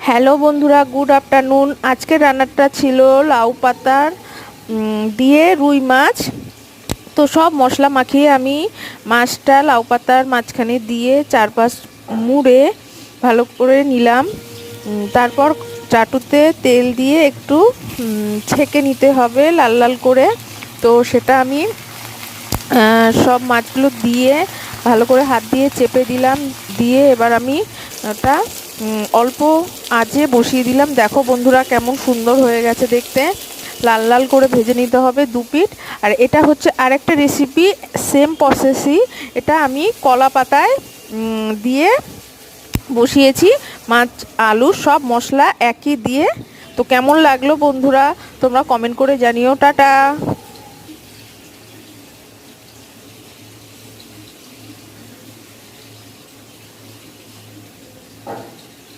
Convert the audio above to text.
Hello বন্ধুরা, good afternoon. আজকের রান্নাটা ছিল লাউ পাতার দিয়ে রুই মাছ। তো সব মশলা মাখিয়ে আমি মাছটা লাউ পাতার মাঝখানে দিয়ে চারপাশ মুড়ে ভালো করে নিলাম। তারপর চাটুতে তেল দিয়ে একটু ছেঁকে নিতে হবে লাল লাল করে। তো সেটা আমি সব মাছগুলো দিয়ে ভালো করে হাত দিয়ে চেপে দিলাম। দিয়ে এবার আমি ওটা অল্প আঁচে বসিয়ে দিলাম। দেখো বন্ধুরা কেমন সুন্দর হয়ে গেছে দেখতে। লাল লাল করে ভেজে নিতে হবে দু পিঠ। আর এটা হচ্ছে আরেকটা রেসিপি, সেম প্রসেসই। এটা আমি কলা পাতায় দিয়ে বসিয়েছি, মাছ আলু সব মশলা একই দিয়ে। তো কেমন লাগলো বন্ধুরা তোমরা কমেন্ট করে জানিও। টাটা।